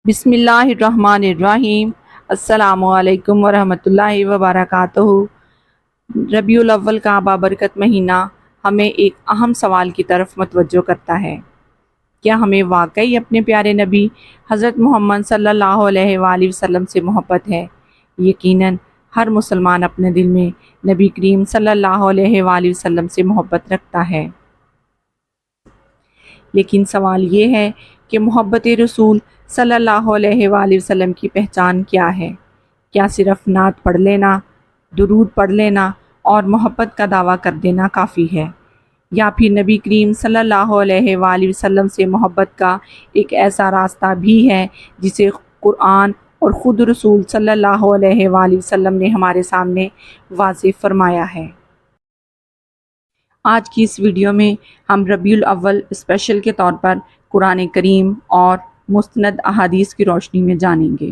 بسم اللہ الرحمن الرحیم۔ السلام علیکم ورحمۃ اللہ وبرکاتہ۔ ربیع الاول کا بابرکت مہینہ ہمیں ایک اہم سوال کی طرف متوجہ کرتا ہے۔ کیا ہمیں واقعی اپنے پیارے نبی حضرت محمد صلی اللہ علیہ وآلہ وسلم سے محبت ہے؟ یقیناً ہر مسلمان اپنے دل میں نبی کریم صلی اللہ علیہ وآلہ وسلم سے محبت رکھتا ہے۔ لیکن سوال یہ ہے کہ محبت رسول صلی اللہ علیہ وآلہ وسلم کی پہچان کیا ہے؟ کیا صرف نعت پڑھ لینا، درود پڑھ لینا اور محبت کا دعویٰ کر دینا کافی ہے؟ یا پھر نبی کریم صلی اللہ علیہ وآلہ وسلم سے محبت کا ایک ایسا راستہ بھی ہے جسے قرآن اور خود رسول صلی اللہ علیہ وآلہ وسلم نے ہمارے سامنے واضح فرمایا ہے؟ آج کی اس ویڈیو میں ہم ربیع الاول اسپیشل کے طور پر قرآن کریم اور مستند احادیث کی روشنی میں جانیں گے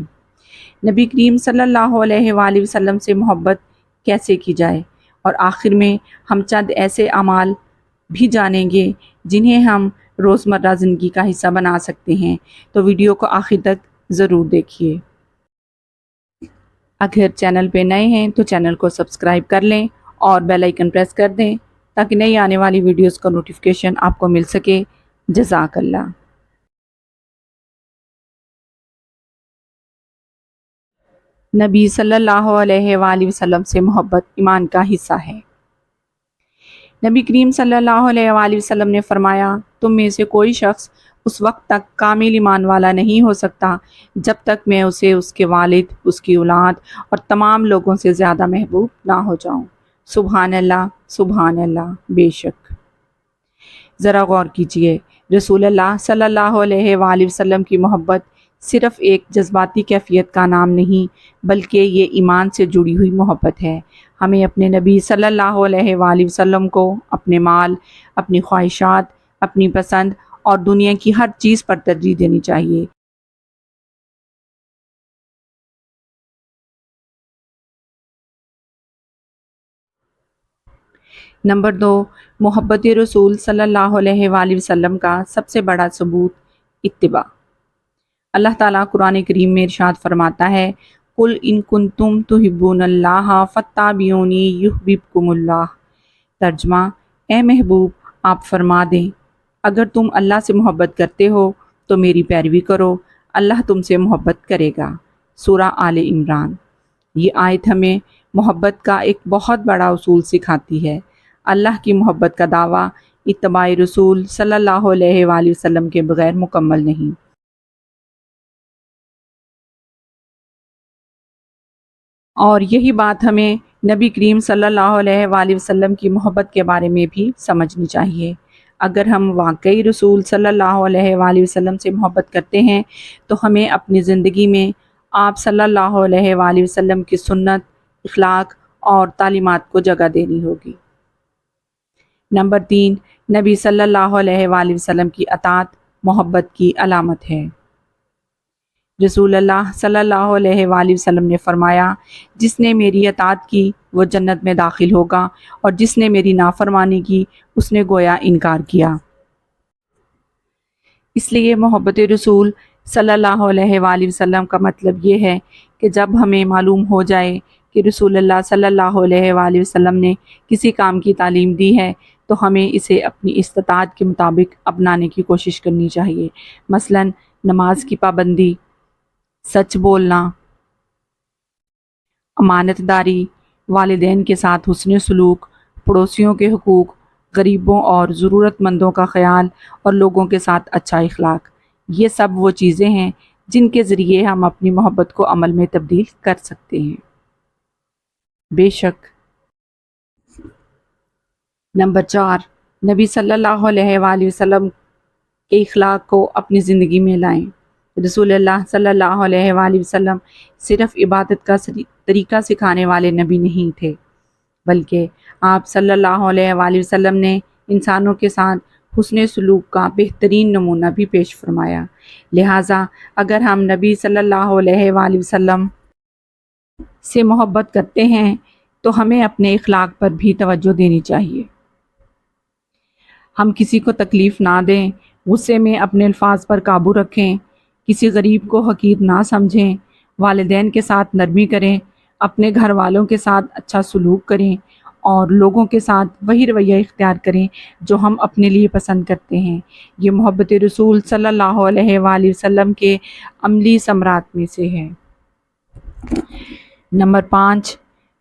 نبی کریم صلی اللہ علیہ وآلہ وسلم سے محبت کیسے کی جائے، اور آخر میں ہم چند ایسے اعمال بھی جانیں گے جنہیں ہم روزمرہ زندگی کا حصہ بنا سکتے ہیں۔ تو ویڈیو کو آخر تک ضرور دیکھیے۔ اگر چینل پہ نئے ہیں تو چینل کو سبسکرائب کر لیں اور بیل آئیکن پریس کر دیں تاکہ نئی آنے والی ویڈیوز کا نوٹیفیکیشن آپ کو مل سکے۔ جزاک اللہ۔ نبی صلی اللہ علیہ وآلہ وسلم سے محبت ایمان کا حصہ ہے۔ نبی کریم صلی اللہ علیہ وآلہ وسلم نے فرمایا، تم میں سے کوئی شخص اس وقت تک کامل ایمان والا نہیں ہو سکتا جب تک میں اسے اس کے والد، اس کی اولاد اور تمام لوگوں سے زیادہ محبوب نہ ہو جاؤں۔ سبحان اللہ، سبحان اللہ، بے شک۔ ذرا غور کیجئے، رسول اللہ صلی اللہ علیہ وآلہ وسلم کی محبت صرف ایک جذباتی کیفیت کا نام نہیں بلکہ یہ ایمان سے جڑی ہوئی محبت ہے۔ ہمیں اپنے نبی صلی اللہ علیہ وآلہ وسلم کو اپنے مال، اپنی خواہشات، اپنی پسند اور دنیا کی ہر چیز پر ترجیح دینی چاہیے۔ نمبر 2، محبت رسول صلی اللہ علیہ وآلہ وسلم کا سب سے بڑا ثبوت اتباع۔ اللہ تعالیٰ قرآن کریم میں ارشاد فرماتا ہے، قُلْ إِن كُنتُمْ تُحِبُّونَ اللَّهَ فَاتَّبِعُونِي يُحْبِبْكُمُ اللَّهُ۔ ترجمہ، اے محبوب آپ فرما دیں، اگر تم اللہ سے محبت کرتے ہو تو میری پیروی کرو، اللہ تم سے محبت کرے گا۔ سورہ آل عمران۔ یہ آیت ہمیں محبت کا ایک بہت بڑا اصول سکھاتی ہے۔ اللہ کی محبت کا دعویٰ اتباع رسول صلی اللہ علیہ وآلہ وسلم کے بغیر مکمل نہیں۔ اور یہی بات ہمیں نبی کریم صلی اللہ علیہ وآلہ وسلم کی محبت کے بارے میں بھی سمجھنی چاہیے۔ اگر ہم واقعی رسول صلی اللہ علیہ وآلہ وسلم سے محبت کرتے ہیں تو ہمیں اپنی زندگی میں آپ صلی اللہ علیہ وآلہ وسلم کی سنت، اخلاق اور تعلیمات کو جگہ دینی ہوگی۔ نمبر 3، نبی صلی اللہ علیہ وآلہ وسلم کی اطاعت محبت کی علامت ہے۔ رسول اللہ صلی اللہ علیہ وآلہ وسلم نے فرمایا، جس نے میری اطاعت کی وہ جنت میں داخل ہوگا، اور جس نے میری نافرمانی کی اس نے گویا انکار کیا۔ اس لیے محبت رسول صلی اللہ علیہ وآلہ وسلم کا مطلب یہ ہے کہ جب ہمیں معلوم ہو جائے کہ رسول اللہ صلی اللہ علیہ وآلہ وسلم نے کسی کام کی تعلیم دی ہے تو ہمیں اسے اپنی استطاعت کے مطابق اپنانے کی کوشش کرنی چاہیے۔ مثلا نماز کی پابندی، سچ بولنا، امانت داری، والدین کے ساتھ حسن سلوک، پڑوسیوں کے حقوق، غریبوں اور ضرورت مندوں کا خیال اور لوگوں کے ساتھ اچھا اخلاق، یہ سب وہ چیزیں ہیں جن کے ذریعے ہم اپنی محبت کو عمل میں تبدیل کر سکتے ہیں۔ بے شک۔ نمبر 4، نبی صلی اللہ علیہ وآلہ وسلم کے اخلاق کو اپنی زندگی میں لائیں۔ رسول اللہ صلی اللہ علیہ وآلہ وسلم صرف عبادت کا طریقہ سکھانے والے نبی نہیں تھے، بلکہ آپ صلی اللہ علیہ وآلہ وسلم نے انسانوں کے ساتھ حسن سلوک کا بہترین نمونہ بھی پیش فرمایا۔ لہٰذا اگر ہم نبی صلی اللہ علیہ وآلہ وسلم سے محبت کرتے ہیں تو ہمیں اپنے اخلاق پر بھی توجہ دینی چاہیے۔ ہم کسی کو تکلیف نہ دیں، غصے میں اپنے الفاظ پر قابو رکھیں، کسی غریب کو حقیر نہ سمجھیں، والدین کے ساتھ نرمی کریں، اپنے گھر والوں کے ساتھ اچھا سلوک کریں اور لوگوں کے ساتھ وہی رویہ اختیار کریں جو ہم اپنے لیے پسند کرتے ہیں۔ یہ محبت رسول صلی اللہ علیہ وآلہ وسلم کے عملی ثمرات میں سے ہے۔ نمبر 5،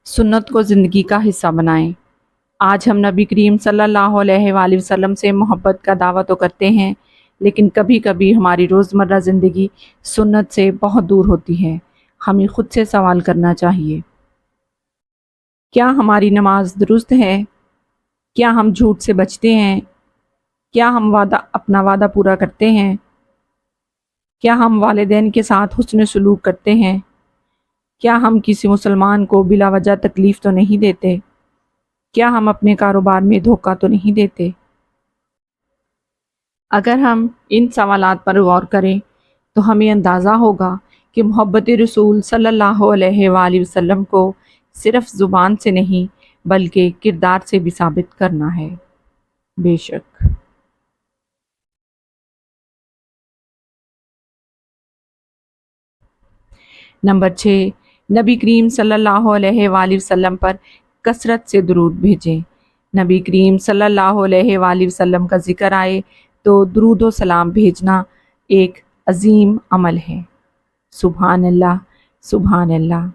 سنت کو زندگی کا حصہ بنائیں۔ آج ہم نبی کریم صلی اللہ علیہ وآلہ وسلم سے محبت کا دعویٰ تو کرتے ہیں، لیکن کبھی کبھی ہماری روزمرہ زندگی سنت سے بہت دور ہوتی ہے۔ ہمیں خود سے سوال کرنا چاہیے، کیا ہماری نماز درست ہے؟ کیا ہم جھوٹ سے بچتے ہیں؟ کیا ہم اپنا وعدہ پورا کرتے ہیں؟ کیا ہم والدین کے ساتھ حسن سلوک کرتے ہیں؟ کیا ہم کسی مسلمان کو بلا وجہ تکلیف تو نہیں دیتے؟ کیا ہم اپنے کاروبار میں دھوکہ تو نہیں دیتے؟ اگر ہم ان سوالات پر غور کریں تو ہمیں اندازہ ہوگا کہ محبت رسول صلی اللہ علیہ وآلہ وسلم کو صرف زبان سے نہیں بلکہ کردار سے بھی ثابت کرنا ہے۔ بے شک۔ نمبر 6، نبی کریم صلی اللہ علیہ وآلہ وسلم پر کثرت سے درود بھیجیں۔ نبی کریم صلی اللہ علیہ وآلہ وسلم کا ذکر آئے تو درود و سلام بھیجنا ایک عظیم عمل ہے۔ سبحان اللہ، سبحان اللہ۔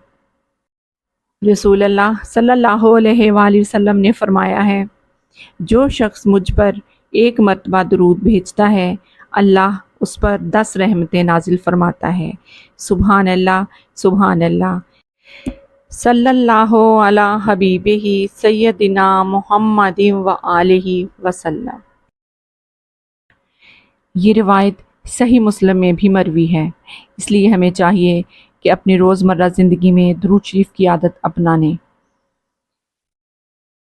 رسول اللہ صلی اللہ علیہ وآلہ وسلم نے فرمایا ہے، جو شخص مجھ پر ایک مرتبہ درود بھیجتا ہے اللہ اس پر 10 رحمتیں نازل فرماتا ہے۔ سبحان اللہ، سبحان اللہ۔ صلی اللہ علی حبیبہ سیدنا محمد وآلہ وسلم۔ یہ روایت صحیح مسلم میں بھی مروی ہے، اس لیے ہمیں چاہیے کہ اپنی روزمرہ زندگی میں درود شریف کی عادت اپنائیں۔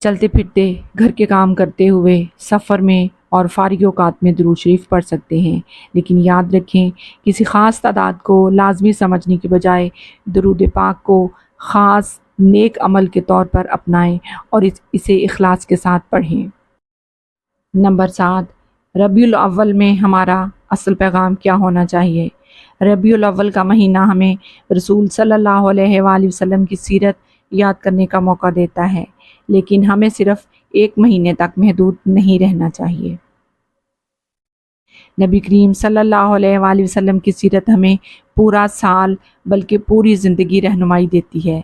چلتے پھرتے، گھر کے کام کرتے ہوئے، سفر میں اور فارغ اوقات میں درود شریف پڑھ سکتے ہیں، لیکن یاد رکھیں کسی خاص تعداد کو لازمی سمجھنے کے بجائے درود پاک کو خاص نیک عمل کے طور پر اپنائیں اور اسے اخلاص کے ساتھ پڑھیں۔ نمبر 7، ربیع الاول میں ہمارا اصل پیغام کیا ہونا چاہیے؟ ربیع الاول کا مہینہ ہمیں رسول صلی اللہ علیہ وآلہ وسلم کی سیرت یاد کرنے کا موقع دیتا ہے، لیکن ہمیں صرف ایک مہینے تک محدود نہیں رہنا چاہیے۔ نبی کریم صلی اللہ علیہ وآلہ وسلم کی سیرت ہمیں پورا سال بلکہ پوری زندگی رہنمائی دیتی ہے۔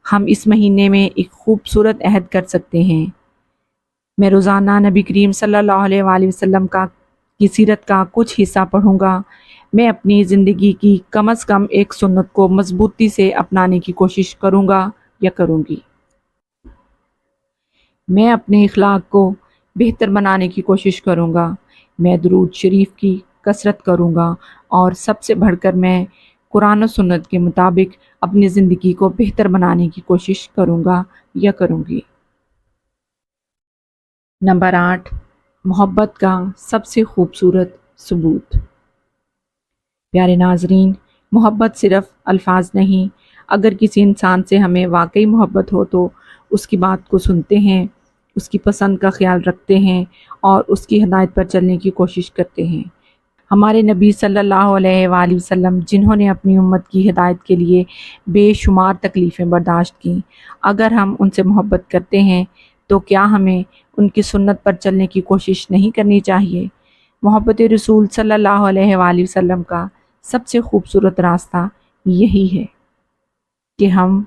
ہم اس مہینے میں ایک خوبصورت عہد کر سکتے ہیں، میں روزانہ نبی کریم صلی اللہ علیہ وآلہ وسلم کی سیرت کا کچھ حصہ پڑھوں گا۔ میں اپنی زندگی کی کم از کم ایک سنت کو مضبوطی سے اپنانے کی کوشش کروں گا یا کروں گی۔ میں اپنے اخلاق کو بہتر بنانے کی کوشش کروں گا۔ میں درود شریف کی کثرت کروں گا اور سب سے بڑھ کر میں قرآن و سنت کے مطابق اپنی زندگی کو بہتر بنانے کی کوشش کروں گا یا کروں گی۔ نمبر 8، محبت کا سب سے خوبصورت ثبوت۔ پیارے ناظرین، محبت صرف الفاظ نہیں، اگر کسی انسان سے ہمیں واقعی محبت ہو تو اس کی بات کو سنتے ہیں، اس کی پسند کا خیال رکھتے ہیں اور اس کی ہدایت پر چلنے کی کوشش کرتے ہیں۔ ہمارے نبی صلی اللہ علیہ وآلہ وسلم جنہوں نے اپنی امت کی ہدایت کے لیے بے شمار تکلیفیں برداشت کیں، اگر ہم ان سے محبت کرتے ہیں تو کیا ہمیں ان کی سنت پر چلنے کی کوشش نہیں کرنی چاہیے؟ محبت رسول صلی اللہ علیہ وآلہ وسلم کا سب سے خوبصورت راستہ یہی ہے کہ ہم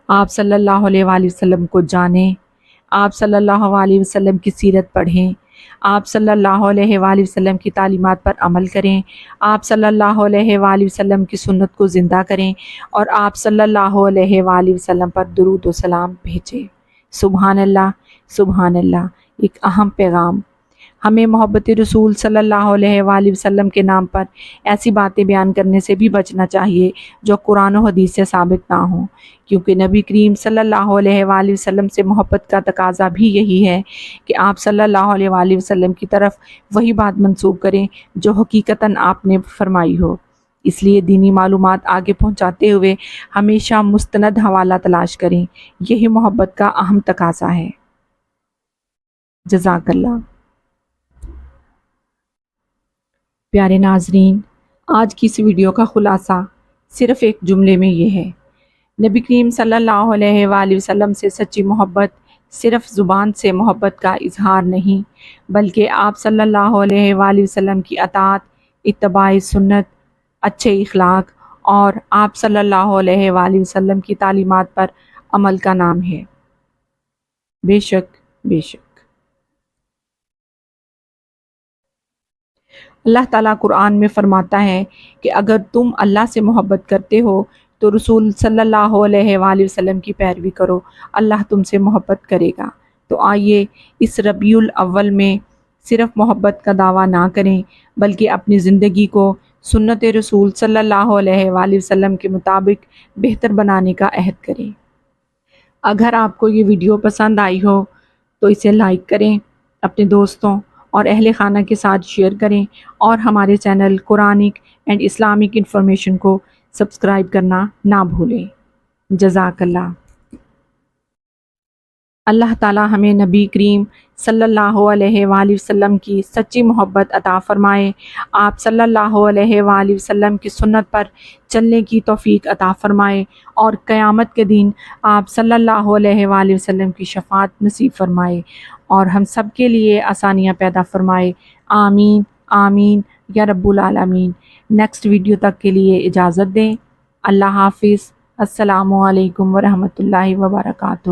آپ صلی اللہ علیہ وآلہ وسلم کو جانیں، آپ صلی اللہ علیہ وسلم کی سیرت پڑھیں، آپ صلی اللہ علیہ وآلہ وسلم کی تعلیمات پر عمل کریں، آپ صلی اللہ علیہ وآلہ وسلم کی سنت کو زندہ کریں اور آپ صلی اللہ علیہ وآلہ وسلم پر درود و سلام بھیجیں۔ سبحان اللہ، سبحان اللہ۔ ایک اہم پیغام، ہمیں محبت رسول صلی اللہ علیہ وآلہ وسلم کے نام پر ایسی باتیں بیان کرنے سے بھی بچنا چاہیے جو قرآن و حدیث سے ثابت نہ ہوں، کیونکہ نبی کریم صلی اللہ علیہ وآلہ وسلم سے محبت کا تقاضا بھی یہی ہے کہ آپ صلی اللہ علیہ وآلہ وسلم کی طرف وہی بات منسوب کریں جو حقیقتاً آپ نے فرمائی ہو۔ اس لیے دینی معلومات آگے پہنچاتے ہوئے ہمیشہ مستند حوالہ تلاش کریں، یہی محبت کا اہم تقاضا ہے۔ جزاک اللہ۔ پیارے ناظرین، آج کی اس ویڈیو کا خلاصہ صرف ایک جملے میں یہ ہے: نبی کریم صلی اللہ علیہ وآلہ وسلم سے سچی محبت صرف زبان سے محبت کا اظہار نہیں، بلکہ آپ صلی اللہ علیہ وآلہ وسلم کی اطاعت، اتباع سنت، اچھے اخلاق اور آپ صلی اللہ علیہ وآلہ وسلم کی تعلیمات پر عمل کا نام ہے۔ بے شک، بے شک اللہ تعالیٰ قرآن میں فرماتا ہے کہ اگر تم اللہ سے محبت کرتے ہو تو رسول صلی اللہ علیہ وآلہ وسلم کی پیروی کرو، اللہ تم سے محبت کرے گا۔ تو آئیے اس ربیع الاول میں صرف محبت کا دعویٰ نہ کریں، بلکہ اپنی زندگی کو سنت رسول صلی اللہ علیہ وآلہ وسلم کے مطابق بہتر بنانے کا عہد کریں۔ اگر آپ کو یہ ویڈیو پسند آئی ہو تو اسے لائک کریں، اپنے دوستوں اور اہل خانہ کے ساتھ شیئر کریں، اور ہمارے channel Quranic and Islamic information کو سبسکرائب کرنا نہ بھولیں۔ جزاک اللہ۔ اللہ تعالیٰ ہمیں نبی کریم صلی اللہ علیہ وآلہ وسلم کی سچی محبت عطا فرمائے، آپ صلی اللہ علیہ وآلہ وسلم کی سنت پر چلنے کی توفیق عطا فرمائے، اور قیامت کے دن آپ صلی اللہ علیہ وآلہ وسلم کی شفاعت نصیب فرمائے، اور ہم سب کے لیے آسانیاں پیدا فرمائے۔ آمین آمین یا رب العالمین۔ نیکسٹ ویڈیو تک کے لیے اجازت دیں۔ اللہ حافظ۔ السلام علیکم ورحمۃ اللہ وبرکاتہ۔